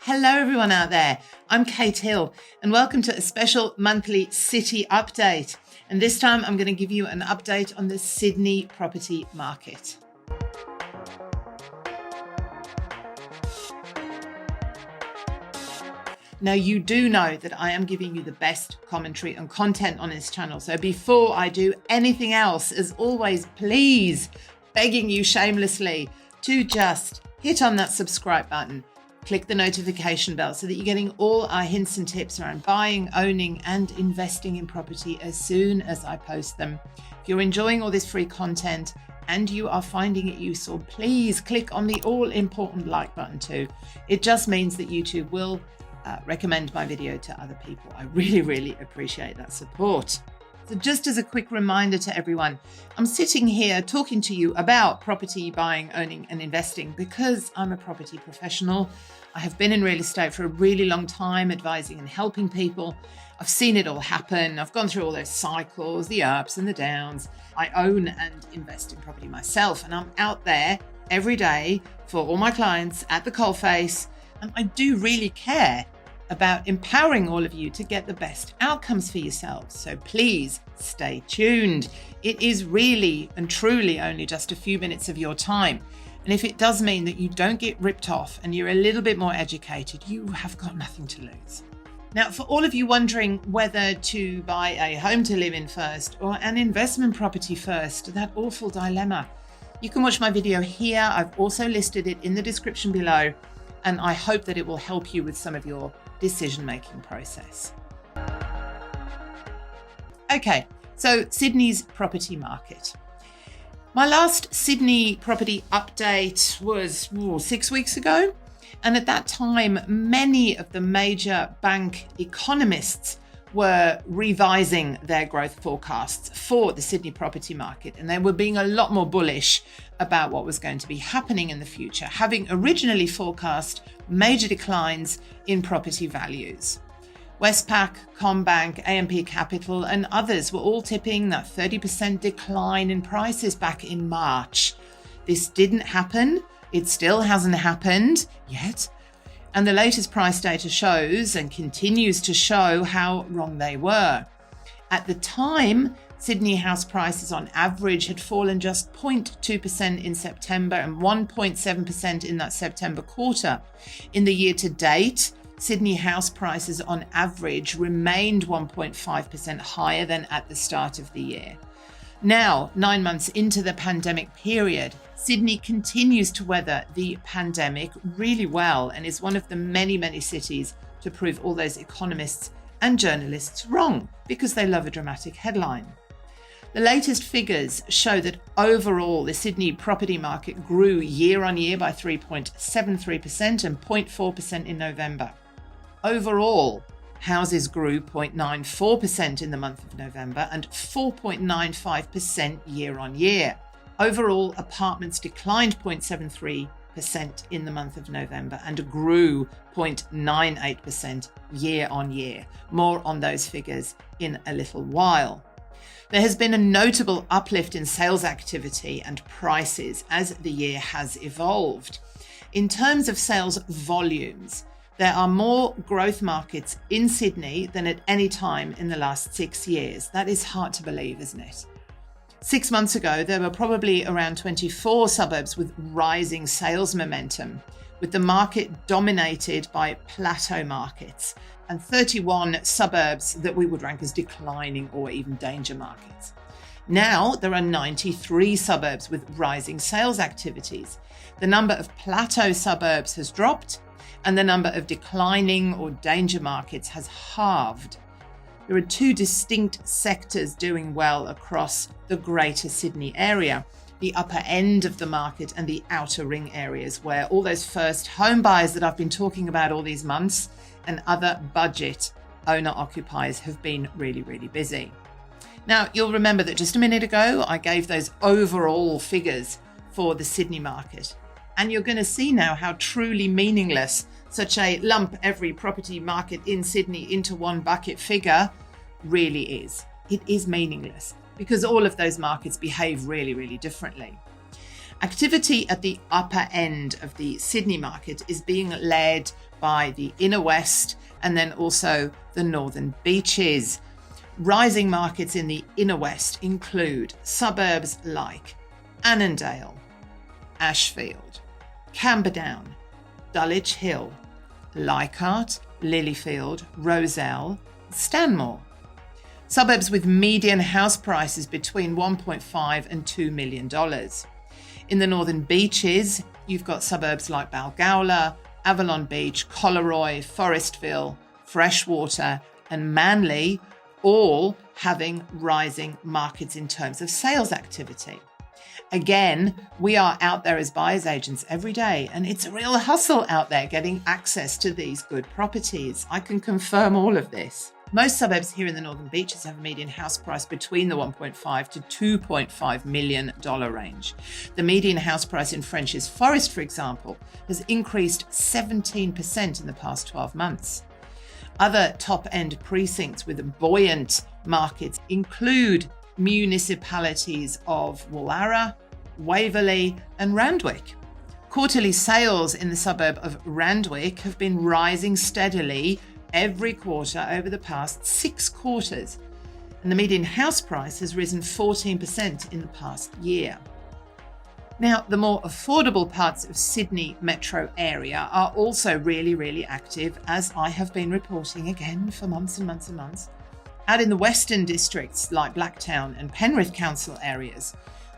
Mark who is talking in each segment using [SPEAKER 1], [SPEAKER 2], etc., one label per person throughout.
[SPEAKER 1] Hello everyone out there, I'm Kate Hill and welcome to a special monthly city update. And this time I'm going to give you an update on the Sydney property market. Now you do know that I am giving you the best commentary and content on this channel. So before I do anything else, as always, please, begging you shamelessly to just hit on that subscribe button. Click the notification bell so that you're getting all our hints and tips around buying, owning and investing in property as soon as I post them. If you're enjoying all this free content and you are finding it useful, please click on the all important like button too. It just means that YouTube will recommend my video to other people. I really appreciate that support. So just as a quick reminder to everyone, I'm sitting here talking to you about property buying, owning and investing because I'm a property professional. I have been in real estate for a really long time, advising and helping people. I've seen it all happen. I've gone through all those cycles, the ups and the downs. I own and invest in property myself, and I'm out there every day for all my clients at the coalface. And I do really care about empowering all of you to get the best outcomes for yourselves. So please stay tuned. It is really and truly only just a few minutes of your time. And if it does mean that you don't get ripped off and you're a little bit more educated, you have got nothing to lose. Now, for all of you wondering whether to buy a home to live in first or an investment property first, that awful dilemma, you can watch my video here. I've also listed it in the description below, and I hope that it will help you with some of your decision-making process. Okay, so Sydney's property market. My last Sydney property update was 6 weeks ago. And at that time, many of the major bank economists were revising their growth forecasts for the Sydney property market. And they were being a lot more bullish about what was going to be happening in the future, having originally forecast major declines in property values. Westpac, CommBank, AMP Capital and others were all tipping that 30% decline in prices back in March. This didn't happen. It still hasn't happened yet. And the latest price data shows and continues to show how wrong they were. At the time, Sydney house prices on average had fallen just 0.2% in September and 1.7% in that September quarter. In the year to date, Sydney house prices on average remained 1.5% higher than at the start of the year. Now, 9 months into the pandemic period, Sydney continues to weather the pandemic really well and is one of the many cities to prove all those economists and journalists wrong because they love a dramatic headline. The latest figures show that overall the Sydney property market grew year on year by 3.73% and 0.4% in November. Overall, houses grew 0.94% in the month of November and 4.95% year on year. Overall, apartments declined 0.73% in the month of November and grew 0.98% year on year. More on those figures in a little while. There has been a notable uplift in sales activity and prices as the year has evolved. In terms of sales volumes, there are more growth markets in Sydney than at any time in the last 6 years. That is hard to believe, isn't it? 6 months ago, there were probably around 24 suburbs with rising sales momentum, with the market dominated by plateau markets, and 31 suburbs that we would rank as declining or even danger markets. Now, there are 93 suburbs with rising sales activities. The number of plateau suburbs has dropped, and the number of declining or danger markets has halved. There are two distinct sectors doing well across the Greater Sydney area, the upper end of the market and the outer ring areas, where all those first home buyers that I've been talking about all these months and other budget owner-occupiers have been really busy. Now, you'll remember that just a minute ago, I gave those overall figures for the Sydney market. And you're going to see now how truly meaningless such a lump every property market in Sydney into one bucket figure really is. It is meaningless because all of those markets behave really differently. Activity at the upper end of the Sydney market is being led by the inner west and then also the northern beaches. Rising markets in the inner west include suburbs like Annandale, Ashfield, Camberdown, Dulwich Hill, Leichhardt, Lilyfield, Rozelle, Stanmore. Suburbs with median house prices between $1.5 and $2 million. In the northern beaches, you've got suburbs like Balgowlah, Avalon Beach, Collaroy, Forestville, Freshwater, and Manly, all having rising markets in terms of sales activity. Again, we are out there as buyers agents every day, and it's a real hustle out there getting access to these good properties. I can confirm all of this. Most suburbs here in the northern beaches have a median house price between the $1.5 to $2.5 million range. The median house price in French's Forest, for example, has increased 17% in the past 12 months. Other top-end precincts with buoyant markets include municipalities of Woollahra, Waverley, and Randwick. Quarterly sales in the suburb of Randwick have been rising steadily every quarter over the past 6 quarters, and the median house price has risen 14% in the past year. Now, the more affordable parts of Sydney metro area are also really active, as I have been reporting again for months and months and months. Out in the western districts like Blacktown and Penrith council areas,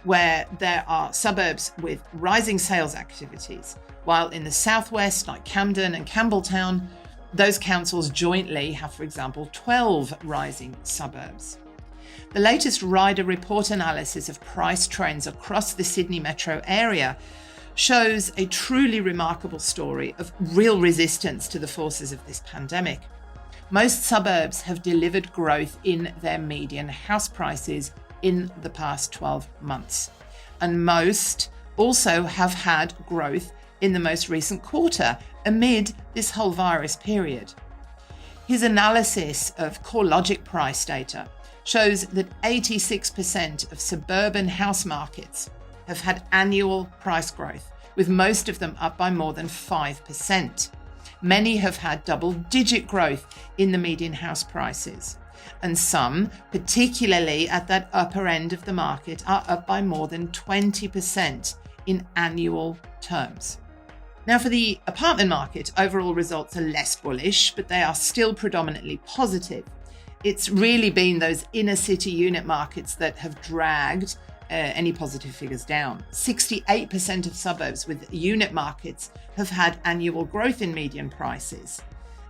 [SPEAKER 1] where there are suburbs with rising sales activities, while in the southwest like Camden and Campbelltown, those councils jointly have, for example, 12 rising suburbs. The latest Rider Report analysis of price trends across the Sydney metro area shows a truly remarkable story of real resistance to the forces of this pandemic. Most suburbs have delivered growth in their median house prices in the past 12 months, and most also have had growth in the most recent quarter amid this whole virus period. His analysis of CoreLogic price data shows that 86% of suburban house markets have had annual price growth, with most of them up by more than 5%. Many have had double-digit growth in the median house prices, and some, particularly at that upper end of the market, are up by more than 20% in annual terms. Now, for the apartment market, overall results are less bullish, but they are still predominantly positive. It's really been those inner city unit markets that have dragged any positive figures down. 68% of suburbs with unit markets have had annual growth in median prices,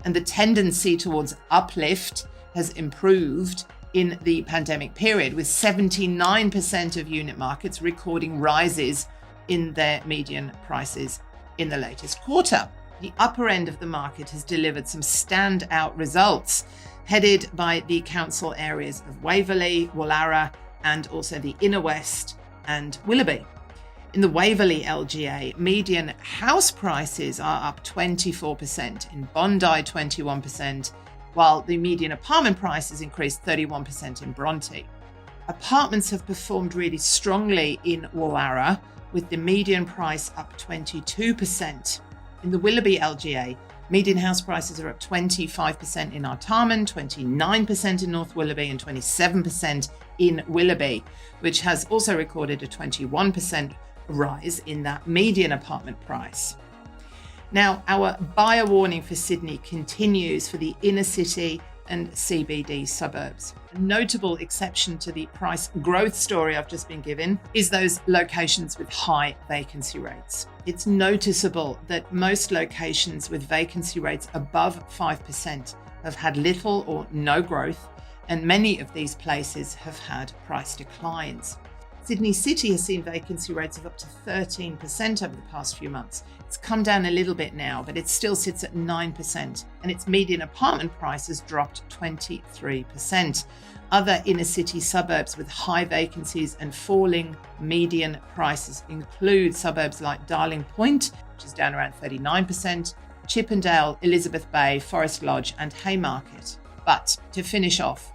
[SPEAKER 1] and the tendency towards uplift has improved in the pandemic period, with 79% of unit markets recording rises in their median prices in the latest quarter. The upper end of the market has delivered some standout results, headed by the council areas of Waverley, Woollahra, and also the Inner West and Willoughby. In the Waverley LGA, median house prices are up 24%, in Bondi 21%, while the median apartment prices increased 31% in Bronte. Apartments have performed really strongly in Woollahra, with the median price up 22%. In the Willoughby LGA, median house prices are up 25% in Artarmon, 29% in North Willoughby, and 27% in Willoughby, which has also recorded a 21% rise in that median apartment price. Now, our buyer warning for Sydney continues for the inner city and CBD suburbs. A notable exception to the price growth story I've just been given is those locations with high vacancy rates. It's noticeable that most locations with vacancy rates above 5% have had little or no growth, and many of these places have had price declines. Sydney City has seen vacancy rates of up to 13% over the past few months. It's come down a little bit now, but it still sits at 9%, and its median apartment price has dropped 23%. Other inner city suburbs with high vacancies and falling median prices include suburbs like Darling Point, which is down around 39%, Chippendale, Elizabeth Bay, Forest Lodge, and Haymarket. But to finish off,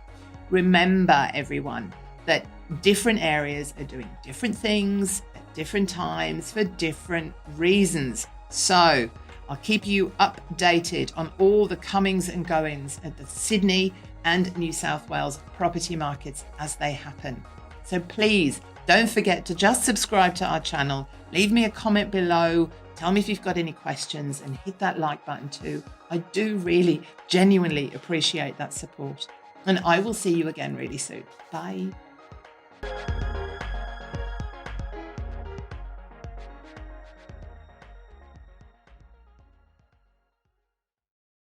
[SPEAKER 1] remember everyone that different areas are doing different things at different times for different reasons. So I'll keep you updated on all the comings and goings at the Sydney and New South Wales property markets as they happen. So please don't forget to just subscribe to our channel, leave me a comment below, tell me if you've got any questions, and hit that like button too. I do really genuinely appreciate that support. And I will see you again really soon. Bye.